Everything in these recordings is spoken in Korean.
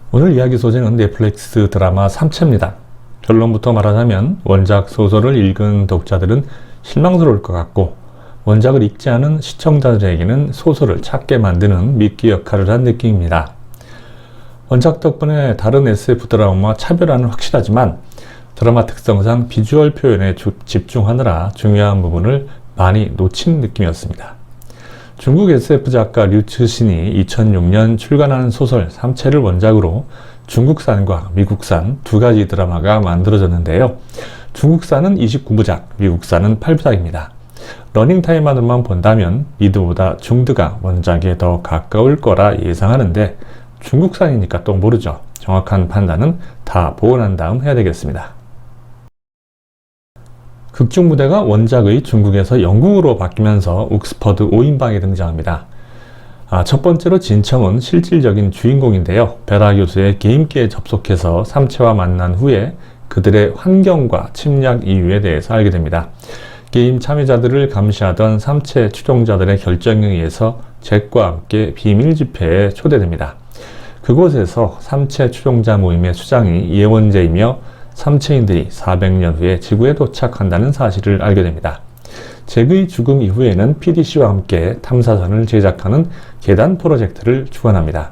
오늘 이야기 소재는 넷플릭스 드라마 삼체입니다. 결론부터 말하자면 원작 소설을 읽은 독자들은 실망스러울 것 같고, 원작을 읽지 않은 시청자들에게는 소설을 찾게 만드는 미끼 역할을 한 느낌입니다. 원작 덕분에 다른 SF 드라마와 차별화는 확실하지만 드라마 특성상 비주얼 표현에 집중하느라 중요한 부분을 많이 놓친 느낌이었습니다. 중국 SF 작가 류츠신이 2006년 출간한 소설 삼체를 원작으로 중국산과 미국산 두 가지 드라마가 만들어졌는데요. 중국산은 29부작, 미국산은 8부작입니다. 러닝타임만으로만 본다면 미드보다 중드가 원작에 더 가까울 거라 예상하는데, 중국산이니까 또 모르죠. 정확한 판단은 다 보고 난 다음 해야 되겠습니다. 극중 무대가 원작의 중국에서 영국으로 바뀌면서 옥스퍼드 5인방에 등장합니다. 첫 번째로 진청은 실질적인 주인공인데요. 베라 교수의 게임기에 접속해서 삼체와 만난 후에 그들의 환경과 침략 이유에 대해서 알게 됩니다. 게임 참여자들을 감시하던 삼체 추종자들의 결정에 의해서 잭과 함께 비밀 집회에 초대됩니다. 그곳에서 삼체 추종자 모임의 수장이 예원제이며 삼체인들이 400년 후에 지구에 도착한다는 사실을 알게 됩니다. 잭의 죽음 이후에는 PDC와 함께 탐사선을 제작하는 계단 프로젝트를 주관합니다.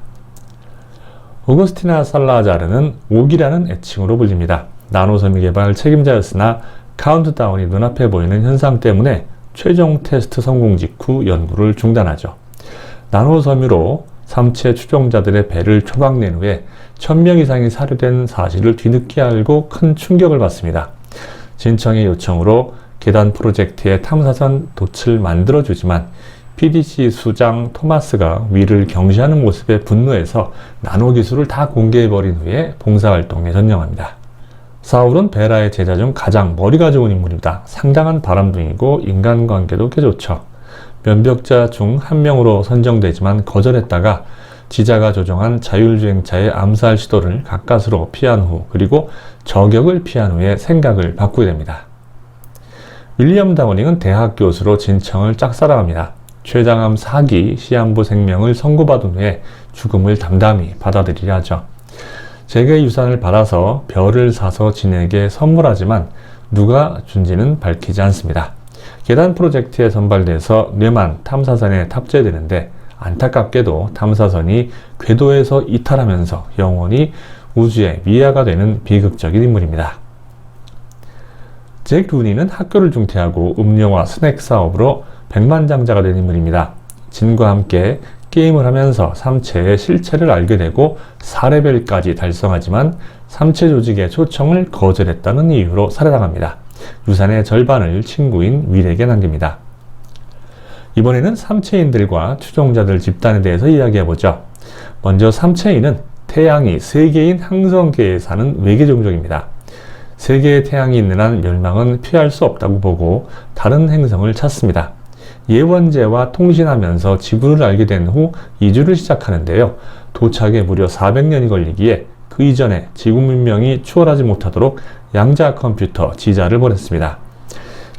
오거스티나 살라자르는 옥이라는 애칭으로 불립니다. 나노섬유 개발 책임자였으나 카운트다운이 눈앞에 보이는 현상 때문에 최종 테스트 성공 직후 연구를 중단하죠. 나노섬유로 삼체 추종자들의 배를 초박낸 후에 1000명 이상이 사료된 사실을 뒤늦게 알고 큰 충격을 받습니다. 진청의 요청으로 계단 프로젝트의 탐사선 돛을 만들어주지만 PDC 수장 토마스가 위를 경시하는 모습에 분노해서 나노 기술을 다 공개해버린 후에 봉사활동에 전념합니다. 사울은 베라의 제자 중 가장 머리가 좋은 인물입니다. 상당한 바람둥이고 인간관계도 꽤 좋죠. 면벽자 중 한 명으로 선정되지만 거절했다가 지자가 조종한 자율주행차의 암살 시도를 가까스로 피한 후, 그리고 저격을 피한 후에 생각을 바꾸게 됩니다. 윌리엄 다우닝은 대학 교수로 진청을 짝사랑합니다. 췌장암 4기 시한부 생명을 선고받은 후에 죽음을 담담히 받아들이려 하죠. 잭의 유산을 받아서 별을 사서 진에게 선물하지만 누가 준지는 밝히지 않습니다. 계단 프로젝트에 선발돼서 뇌만 탐사선에 탑재되는데, 안타깝게도 탐사선이 궤도에서 이탈하면서 영원히 우주의 미아가 되는 비극적인 인물입니다. 잭 루니는 학교를 중퇴하고 음료와 스낵 사업으로 백만장자가 된 인물입니다. 진과 함께 게임을 하면서 삼체의 실체를 알게 되고 4레벨까지 달성하지만 삼체 조직의 초청을 거절했다는 이유로 살해당합니다. 유산의 절반을 친구인 윌에게 남깁니다. 이번에는 삼체인들과 추종자들 집단에 대해서 이야기해보죠. 먼저 삼체인은 태양이 3개인 항성계에 사는 외계 종족입니다. 3개의 태양이 있는 한 멸망은 피할 수 없다고 보고 다른 행성을 찾습니다. 예원제와 통신하면서 지구를 알게 된 후 이주를 시작하는데요. 도착에 무려 400년이 걸리기에 그 이전에 지구 문명이 추월하지 못하도록 양자 컴퓨터 지자를 보냈습니다.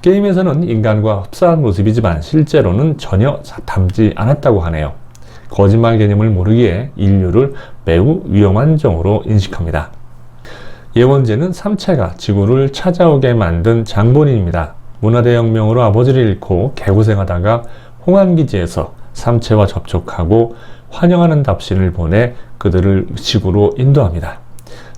게임에서는 인간과 흡사한 모습이지만 실제로는 전혀 닮지 않았다고 하네요. 거짓말 개념을 모르기에 인류를 매우 위험한 종으로 인식합니다. 예원제는 삼체가 지구를 찾아오게 만든 장본인입니다. 문화대혁명으로 아버지를 잃고 개고생하다가 홍안기지에서 삼체와 접촉하고 환영하는 답신을 보내 그들을 지구로 인도합니다.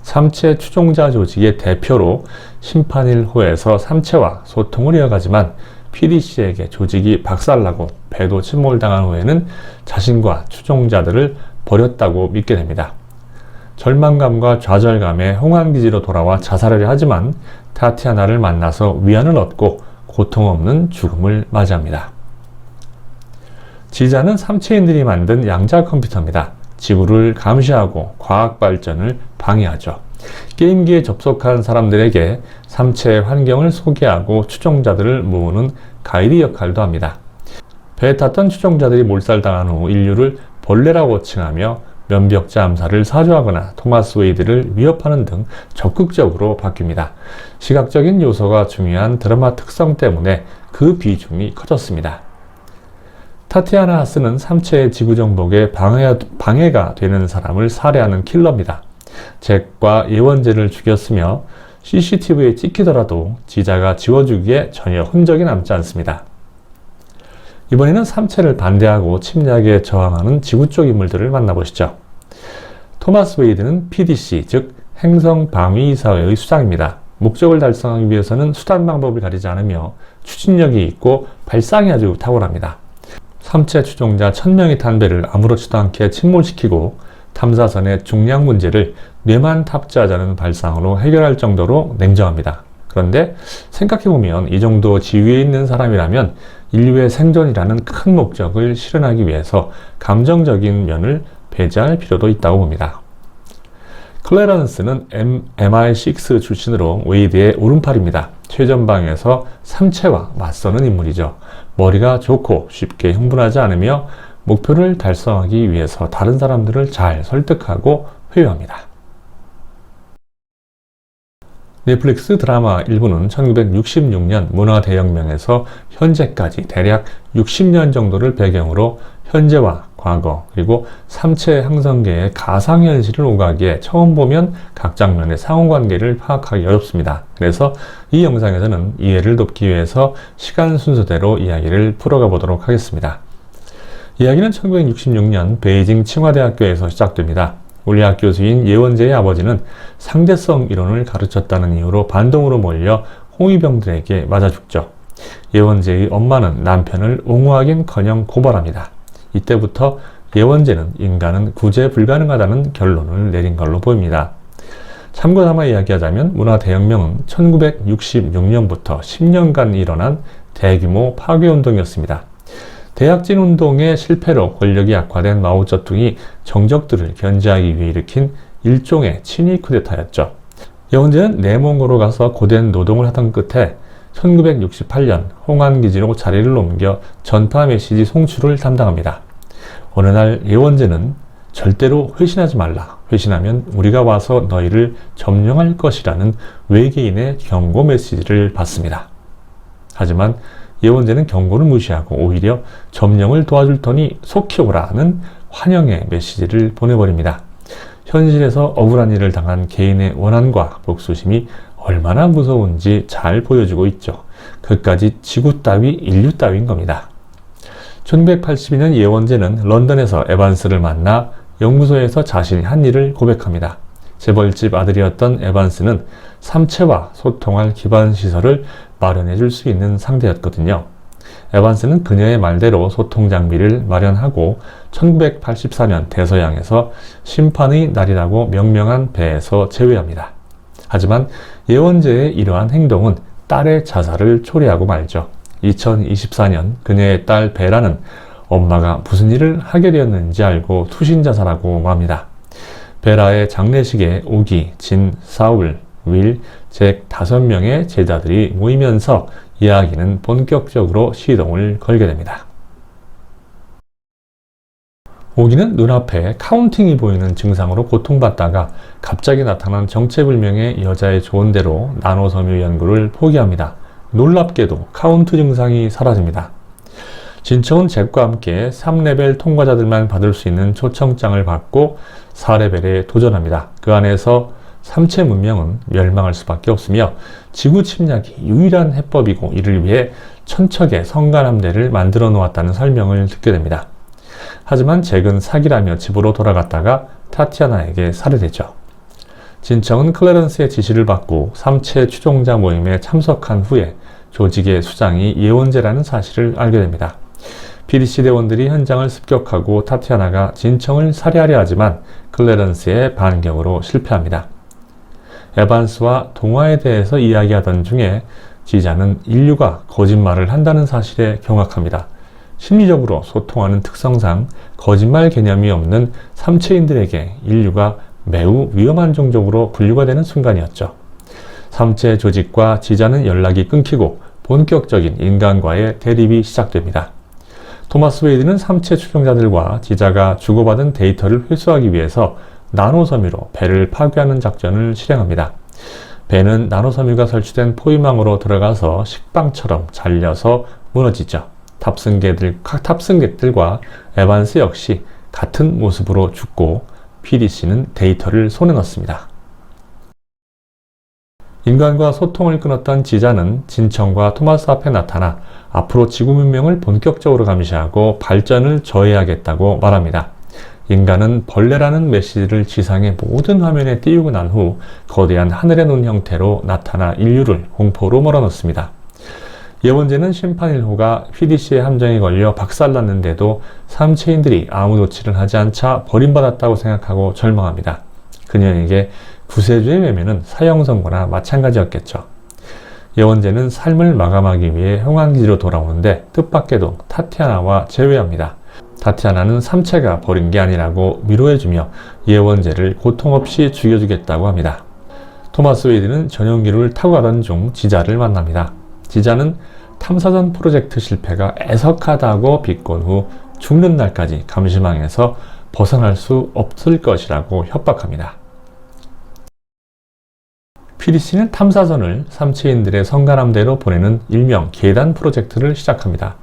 삼체 추종자 조직의 대표로 심판일호에서 삼체와 소통을 이어가지만 PDC에게 조직이 박살나고 배도 침몰당한 후에는 자신과 추종자들을 버렸다고 믿게 됩니다. 절망감과 좌절감에 홍안기지로 돌아와 자살하려 하지만 타티아나를 만나서 위안을 얻고 고통 없는 죽음을 맞이합니다. 지자는 삼체인들이 만든 양자 컴퓨터입니다. 지구를 감시하고 과학 발전을 방해하죠. 게임기에 접속한 사람들에게 삼체의 환경을 소개하고 추종자들을 모으는 가이드 역할도 합니다. 배에 탔던 추종자들이 몰살당한 후 인류를 벌레라고 칭하며 면벽자 암살을 사주하거나 토마스 웨이드를 위협하는 등 적극적으로 바뀝니다. 시각적인 요소가 중요한 드라마 특성 때문에 그 비중이 커졌습니다. 타티아나 하스는 삼체의 지구 정복에 방해가 되는 사람을 살해하는 킬러입니다. 잭과 예원제를 죽였으며 CCTV에 찍히더라도 지자가 지워주기에 전혀 흔적이 남지 않습니다. 이번에는 삼체를 반대하고 침략에 저항하는 지구 쪽 인물들을 만나보시죠. 토마스 웨이드는 PDC, 즉 행성방위이사회의 수장입니다. 목적을 달성하기 위해서는 수단 방법을 가리지 않으며 추진력이 있고 발상이 아주 탁월합니다. 삼체 추종자 1000명이 탄 배를 아무렇지도 않게 침몰시키고 탐사선의 중량 문제를 뇌만 탑재하자는 발상으로 해결할 정도로 냉정합니다. 그런데 생각해보면 이 정도 지위에 있는 사람이라면 인류의 생존이라는 큰 목적을 실현하기 위해서 감정적인 면을 배제할 필요도 있다고 봅니다. 클래런스는 MI6 출신으로 웨이드의 오른팔입니다. 최전방에서 삼체와 맞서는 인물이죠. 머리가 좋고 쉽게 흥분하지 않으며 목표를 달성하기 위해서 다른 사람들을 잘 설득하고 회유합니다. 넷플릭스 드라마 일부는 1966년 문화대혁명에서 현재까지 대략 60년 정도를 배경으로 현재와 과거 그리고 삼체 항성계의 가상현실을 오가기에 처음 보면 각 장면의 상호관계를 파악하기 어렵습니다. 그래서 이 영상에서는 이해를 돕기 위해서 시간 순서대로 이야기를 풀어가 보도록 하겠습니다. 이야기는 1966년 베이징 칭화대학교에서 시작됩니다. 물리학 교수인 예원제의 아버지는 상대성 이론을 가르쳤다는 이유로 반동으로 몰려 홍위병들에게 맞아 죽죠. 예원제의 엄마는 남편을 옹호하긴커녕 고발합니다. 이때부터 예원제는 인간은 구제 불가능하다는 결론을 내린 걸로 보입니다. 참고 삼아 이야기하자면 문화대혁명은 1966년부터 10년간 일어난 대규모 파괴운동이었습니다. 대약진 운동의 실패로 권력이 악화된 마오쩌둥이 정적들을 견제하기 위해 일으킨 일종의 친위 쿠데타였죠. 예원제는 내몽고로 가서 고된 노동을 하던 끝에 1968년 홍안기지로 자리를 옮겨 전파 메시지 송출을 담당합니다. 어느 날 예원제는 절대로 회신하지 말라. 회신하면 우리가 와서 너희를 점령할 것이라는 외계인의 경고 메시지를 받습니다. 하지만 예원제는 경고를 무시하고 오히려 점령을 도와줄 터니 속히 오라는 환영의 메시지를 보내버립니다. 현실에서 억울한 일을 당한 개인의 원한과 복수심이 얼마나 무서운지 잘 보여주고 있죠. 그까지 지구 따위 인류 따위인 겁니다. 1982년 예원제는 런던에서 에반스를 만나 연구소에서 자신이 한 일을 고백합니다. 재벌집 아들이었던 에반스는 삼체와 소통할 기반 시설을 마련해 줄 수 있는 상대였거든요. 에반스는 그녀의 말대로 소통 장비를 마련하고 1984년 대서양에서 심판의 날이라고 명명한 배에서 제외합니다. 하지만 예원제의 이러한 행동은 딸의 자살을 초래하고 말죠. 2024년 그녀의 딸 베라는 엄마가 무슨 일을 하게 되었는지 알고 투신자살하고 맙니다. 베라의 장례식에 오기, 진, 사울, 윌, 잭 5명의 제자들이 모이면서 이야기는 본격적으로 시동을 걸게 됩니다. 오기는 눈앞에 카운팅이 보이는 증상으로 고통받다가 갑자기 나타난 정체불명의 여자의 조언대로 나노섬유 연구를 포기합니다. 놀랍게도 카운트 증상이 사라집니다. 진청은 잭과 함께 3레벨 통과자들만 받을 수 있는 초청장을 받고 4레벨에 도전합니다. 그 안에서 삼체 문명은 멸망할 수밖에 없으며 지구 침략이 유일한 해법이고 이를 위해 천척의 성간함대를 만들어 놓았다는 설명을 듣게 됩니다. 하지만 잭은 사기라며 집으로 돌아갔다가 타티아나에게 살해되죠. 진청은 클래런스의 지시를 받고 삼체 추종자 모임에 참석한 후에 조직의 수장이 예원제라는 사실을 알게 됩니다. PDC 대원들이 현장을 습격하고 타티아나가 진청을 살해하려 하지만 클래런스의 반격으로 실패합니다. 에반스와 동화에 대해서 이야기하던 중에 지자는 인류가 거짓말을 한다는 사실에 경악합니다. 심리적으로 소통하는 특성상 거짓말 개념이 없는 삼체인들에게 인류가 매우 위험한 종족으로 분류가 되는 순간이었죠. 삼체 조직과 지자는 연락이 끊기고 본격적인 인간과의 대립이 시작됩니다. 토마스 웨이드는 삼체 추종자들과 지자가 주고받은 데이터를 회수하기 위해서 나노섬유로 배를 파괴하는 작전을 실행합니다. 배는 나노섬유가 설치된 포위망으로 들어가서 식빵처럼 잘려서 무너지죠. 탑승객들과 에반스 역시 같은 모습으로 죽고 PDC는 데이터를 손에 넣습니다. 인간과 소통을 끊었던 지자는 진청과 토마스 앞에 나타나 앞으로 지구 문명을 본격적으로 감시하고 발전을 저해하겠다고 말합니다. 인간은 벌레라는 메시지를 지상의 모든 화면에 띄우고 난 후 거대한 하늘의 눈 형태로 나타나 인류를 공포로 몰아넣습니다. 예원제는 심판 1호가 PDC의 함정에 걸려 박살났는데도 삼체인들이 아무 조치를 하지 않자 버림받았다고 생각하고 절망합니다. 그녀에게 구세주의 외면은 사형선고나 마찬가지였겠죠. 예원제는 삶을 마감하기 위해 형왕기지로 돌아오는데 뜻밖에도 타티아나와 재회합니다. 타티아나는 삼체가 버린 게 아니라고 위로해주며 예원제를 고통 없이 죽여주겠다고 합니다. 토마스 웨이드는 전용기를 타고 가던 중 지자를 만납니다. 지자는 탐사선 프로젝트 실패가 애석하다고 비꼰 후 죽는 날까지 감시망에서 벗어날 수 없을 것이라고 협박합니다. PDC는 탐사선을 삼체인들의 성가람대로 보내는 일명 계단 프로젝트를 시작합니다.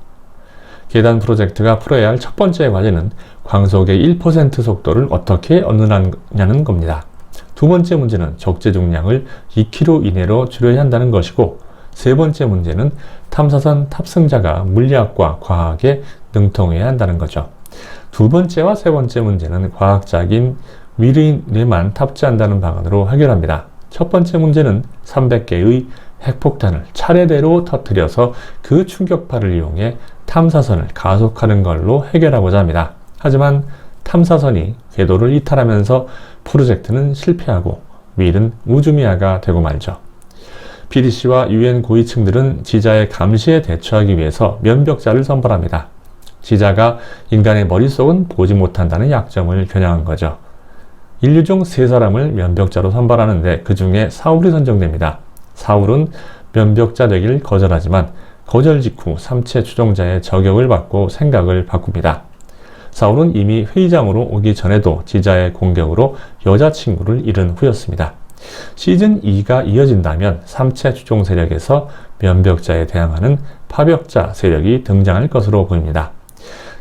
계단 프로젝트가 풀어야 할 첫 번째 과제는 광속의 1% 속도를 어떻게 얻느냐는 겁니다. 두 번째 문제는 적재 중량을 2km 이내로 줄여야 한다는 것이고, 세 번째 문제는 탐사선 탑승자가 물리학과 과학에 능통해야 한다는 거죠. 두 번째와 세 번째 문제는 과학자인 위르인에만 탑재한다는 방안으로 해결합니다. 첫 번째 문제는 300개의 핵폭탄을 차례대로 터뜨려서 그 충격파를 이용해 탐사선을 가속하는 걸로 해결하고자 합니다. 하지만 탐사선이 궤도를 이탈하면서 프로젝트는 실패하고 윌은 우주미아가 되고 말죠. PDC와 UN 고위층들은 지자의 감시에 대처하기 위해서 면벽자를 선발합니다. 지자가 인간의 머릿속은 보지 못한다는 약점을 겨냥한 거죠. 인류 중 3사람을 면벽자로 선발하는데 그 중에 사울이 선정됩니다. 사울은 면벽자 되기를 거절하지만 거절 직후 삼체 추종자의 저격을 받고 생각을 바꿉니다. 사울은 이미 회의장으로 오기 전에도 지자의 공격으로 여자친구를 잃은 후였습니다. 시즌 2가 이어진다면 삼체 추종 세력에서 면벽자에 대항하는 파벽자 세력이 등장할 것으로 보입니다.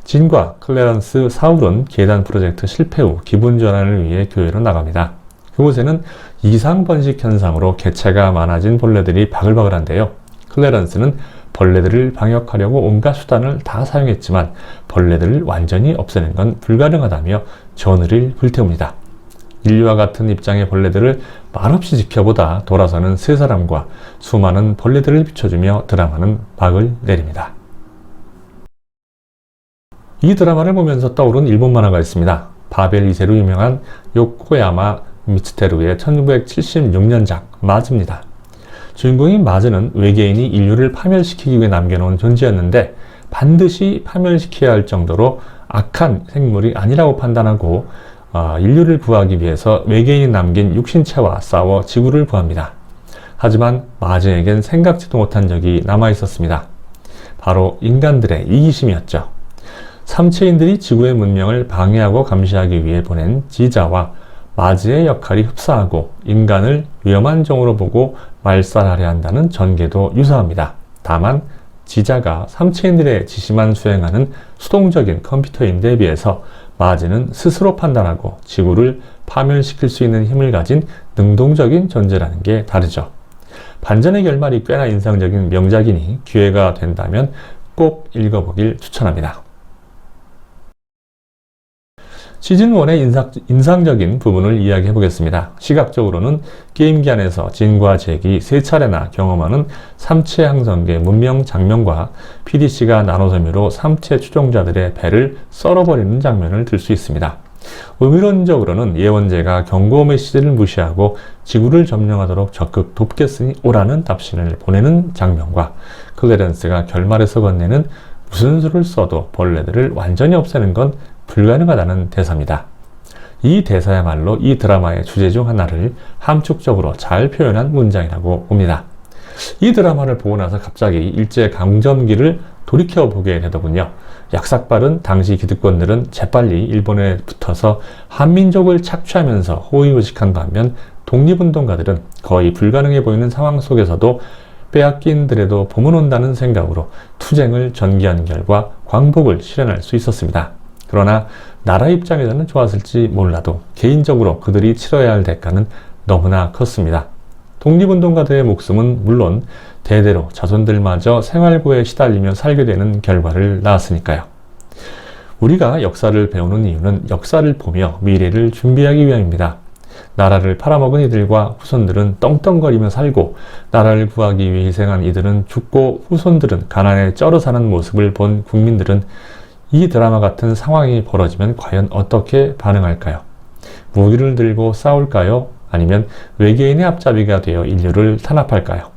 진과 클래런스, 사울은 계단 프로젝트 실패 후 기분 전환을 위해 교회로 나갑니다. 그곳에는 이상 번식 현상으로 개체가 많아진 벌레들이 바글바글한데요. 클래런스는 벌레들을 방역하려고 온갖 수단을 다 사용했지만 벌레들을 완전히 없애는 건 불가능하다며 전의를 불태웁니다. 인류와 같은 입장의 벌레들을 말없이 지켜보다 돌아서는 3사람과 수많은 벌레들을 비춰주며 드라마는 막을 내립니다. 이 드라마를 보면서 떠오른 일본 만화가 있습니다. 바벨 2세로 유명한 요코야마 미츠테루의 1976년작 마즈입니다. 주인공인 마즈는 외계인이 인류를 파멸시키기 위해 남겨놓은 존재였는데 반드시 파멸시켜야 할 정도로 악한 생물이 아니라고 판단하고 인류를 구하기 위해서 외계인이 남긴 육신체와 싸워 지구를 구합니다. 하지만 마즈에겐 생각지도 못한 적이 남아 있었습니다. 바로 인간들의 이기심이었죠. 삼체인들이 지구의 문명을 방해하고 감시하기 위해 보낸 지자와 마즈의 역할이 흡사하고 인간을 위험한 종으로 보고 말살하려 한다는 전개도 유사합니다. 다만 지자가 삼체인들의 지시만 수행하는 수동적인 컴퓨터인데 비해서 마즈는 스스로 판단하고 지구를 파멸시킬 수 있는 힘을 가진 능동적인 존재라는 게 다르죠. 반전의 결말이 꽤나 인상적인 명작이니 기회가 된다면 꼭 읽어보길 추천합니다. 시즌1의 인상적인 부분을 이야기해 보겠습니다. 시각적으로는 게임기 안에서 진과 잭이 3차례나 경험하는 삼체 항성계 문명 장면과 PDC가 나노섬유로 삼체 추종자들의 배를 썰어버리는 장면을 들 수 있습니다. 의미론적으로는 예원제가 경고 메시지를 무시하고 지구를 점령하도록 적극 돕겠으니 오라는 답신을 보내는 장면과 클래런스가 결말에서 건네는 무슨 수를 써도 벌레들을 완전히 없애는 건 불가능하다는 대사입니다. 이 대사야말로 이 드라마의 주제 중 하나를 함축적으로 잘 표현한 문장이라고 봅니다. 이 드라마를 보고 나서 갑자기 일제강점기를 돌이켜보게 되더군요. 약삭빠른 당시 기득권들은 재빨리 일본에 붙어서 한민족을 착취하면서 호의호식한 반면 독립운동가들은 거의 불가능해 보이는 상황 속에서도 빼앗긴 들에도 봄은 온다는 생각으로 투쟁을 전개한 결과 광복을 실현할 수 있었습니다. 그러나 나라 입장에서는 좋았을지 몰라도 개인적으로 그들이 치러야 할 대가는 너무나 컸습니다. 독립운동가들의 목숨은 물론 대대로 자손들마저 생활고에 시달리며 살게 되는 결과를 낳았으니까요. 우리가 역사를 배우는 이유는 역사를 보며 미래를 준비하기 위함입니다. 나라를 팔아먹은 이들과 후손들은 떵떵거리며 살고 나라를 구하기 위해 희생한 이들은 죽고 후손들은 가난에 쩔어 사는 모습을 본 국민들은 이 드라마 같은 상황이 벌어지면 과연 어떻게 반응할까요? 무기를 들고 싸울까요? 아니면 외계인의 앞잡이가 되어 인류를 탄압할까요?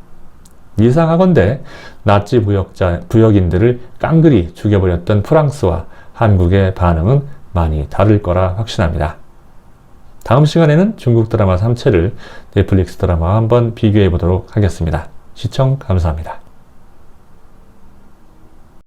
예상하건대 나치 부역인들을 깡그리 죽여버렸던 프랑스와 한국의 반응은 많이 다를 거라 확신합니다. 다음 시간에는 중국 드라마 3채를 넷플릭스 드라마와 한번 비교해 보도록 하겠습니다. 시청 감사합니다.